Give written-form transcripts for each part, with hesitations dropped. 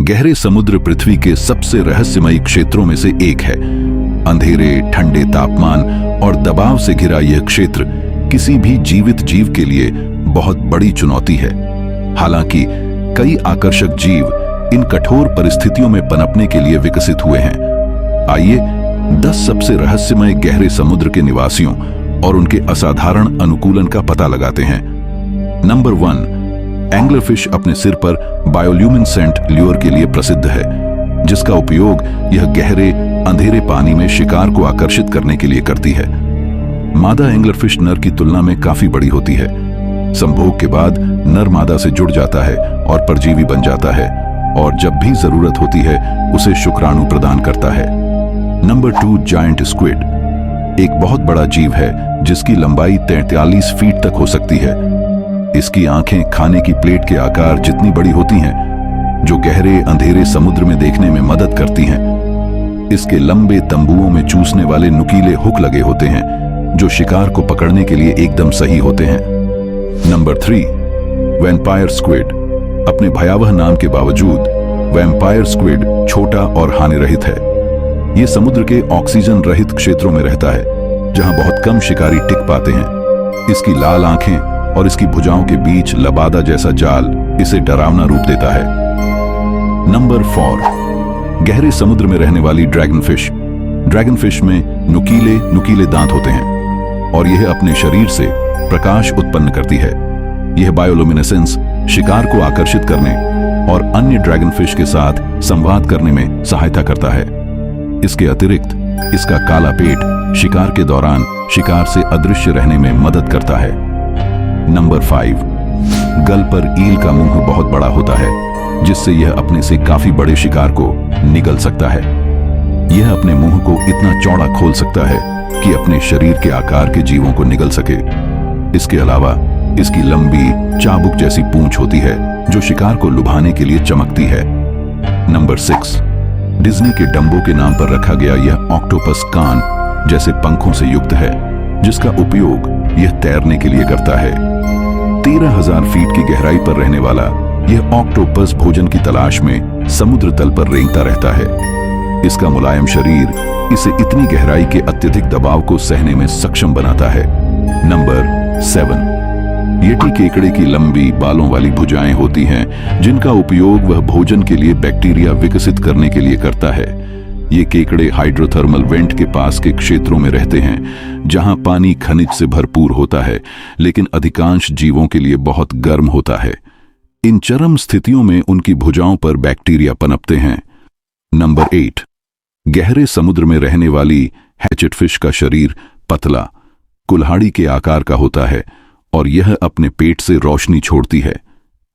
गहरे समुद्र पृथ्वी के सबसे रहस्यमयी क्षेत्रों में से एक है। अंधेरे, ठंडे तापमान और दबाव से घिरा यह क्षेत्र किसी भी जीवित जीव के लिए बहुत बड़ी चुनौती है। हालांकि कई आकर्षक जीव इन कठोर परिस्थितियों में पनपने के लिए विकसित हुए हैं। आइए 10 सबसे रहस्यमय गहरे समुद्र के निवासियों और उनके असाधारण अनुकूलन का पता लगाते हैं। नंबर 1, एंग्लरफिश अपने सिर पर बायोल्यूमिनेसेंट ल्यूर के लिए प्रसिद्ध है, जिसका उपयोग यह गहरे अंधेरे पानी में शिकार को आकर्षित करने के लिए करती है। मादा एंग्लरफिश नर की तुलना में काफी बड़ी होती है। संभोग के बाद नर मादा से जुड़ जाता है और परजीवी बन जाता है, और जब भी जरूरत होती है उसे शुक्राणु प्रदान करता है। नंबर 2, जायंट स्क्विड एक बहुत बड़ा जीव है जिसकी लंबाई 43 फीट तक हो सकती है। इसकी आंखें खाने की प्लेट के आकार जितनी बड़ी होती हैं, जो गहरे अंधेरे समुद्र में देखने में मदद करती हैं। इसके लंबे तंबुओं में चूसने वाले नुकीले हुक लगे होते हैं, जो शिकार को पकड़ने के लिए एकदम सही होते हैं। नंबर 3, वैम्पायर स्क्विड अपने भयावह नाम के बावजूद वैम्पायर स्क्विड छोटा और हानिरहित है। यह समुद्र के ऑक्सीजन रहित क्षेत्रों में रहता है, जहां बहुत कम शिकारी टिक पाते हैं। इसकी लाल आंखें और इसकी भुजाओं के बीच लबादा जैसा जाल इसे डरावना रूप देता है। नंबर 4, गहरे समुद्र में रहने वाली ड्रैगनफिश। ड्रैगनफिश में नुकीले दांत होते हैं और यह अपने शरीर से प्रकाश उत्पन्न करती है। यह बायोल्यूमिनेसेंस शिकार को आकर्षित करने और अन्य ड्रैगनफिश के साथ संवाद करने में सहायता करता है। इसके अतिरिक्त इसका काला पेट शिकार के दौरान शिकार से अदृश्य रहने में मदद करता है। नंबर 5, गल पर ईल का मुंह बहुत बड़ा होता है, जिससे यह अपने से काफी बड़े शिकार को निगल सकता है। यह अपने मुंह को इतना चौड़ा खोल सकता है कि अपने शरीर के आकार के जीवों को निगल सके। इसके अलावा इसकी लंबी चाबुक जैसी पूंछ होती है, जो शिकार को लुभाने के लिए चमकती है। नंबर 6, डिज्नी के डम्बो के नाम पर रखा गया यह ऑक्टोपस कान जैसे पंखों से युक्त है, जिसका उपयोग यह तैरने के लिए करता है। 13,000 फीट की गहराई पर रहने वाला यह ऑक्टोपस भोजन की तलाश में समुद्र तल पर रेंगता रहता है। इसका मुलायम शरीर इसे इतनी गहराई के अत्यधिक दबाव को सहने में सक्षम बनाता है। नंबर 7, येटी केकड़े की लंबी बालों वाली भुजाएं होती हैं, जिनका उपयोग वह भोजन के लिए बैक्टीरिया विकसित करने के लिए करता है। ये केकड़े हाइड्रोथर्मल वेंट के पास के क्षेत्रों में रहते हैं, जहां पानी खनिज से भरपूर होता है, लेकिन अधिकांश जीवों के लिए बहुत गर्म होता है। इन चरम स्थितियों में उनकी भुजाओं पर बैक्टीरिया पनपते हैं। नंबर 8, गहरे समुद्र में रहने वाली हैचेटफिश का शरीर पतला, कुल्हाड़ी के आकार का होता है और यह अपने पेट से रोशनी छोड़ती है।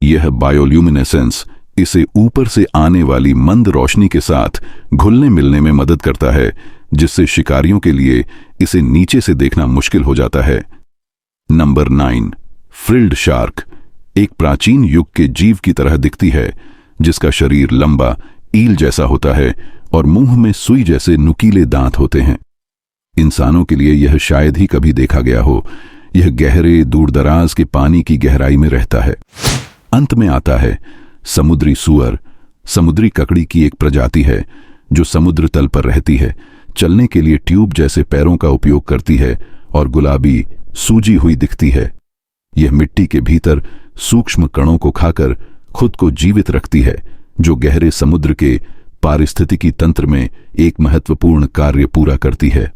यह बायोल्यूमिनेसेंस इसे ऊपर से आने वाली मंद रोशनी के साथ घुलने मिलने में मदद करता है, जिससे शिकारियों के लिए इसे नीचे से देखना मुश्किल हो जाता है। नंबर 9, फ्रिल्ड शार्क एक प्राचीन युग के जीव की तरह दिखती है, जिसका शरीर लंबा ईल जैसा होता है और मुंह में सुई जैसे नुकीले दांत होते हैं। इंसानों के लिए यह शायद ही कभी देखा गया हो। यह गहरे दूरदराज के पानी की गहराई में रहता है। अंत में आता है समुद्री सूअर। समुद्री ककड़ी की एक प्रजाति है जो समुद्र तल पर रहती है, चलने के लिए ट्यूब जैसे पैरों का उपयोग करती है और गुलाबी सूजी हुई दिखती है। यह मिट्टी के भीतर सूक्ष्म कणों को खाकर खुद को जीवित रखती है, जो गहरे समुद्र के पारिस्थितिकी तंत्र में एक महत्वपूर्ण कार्य पूरा करती है।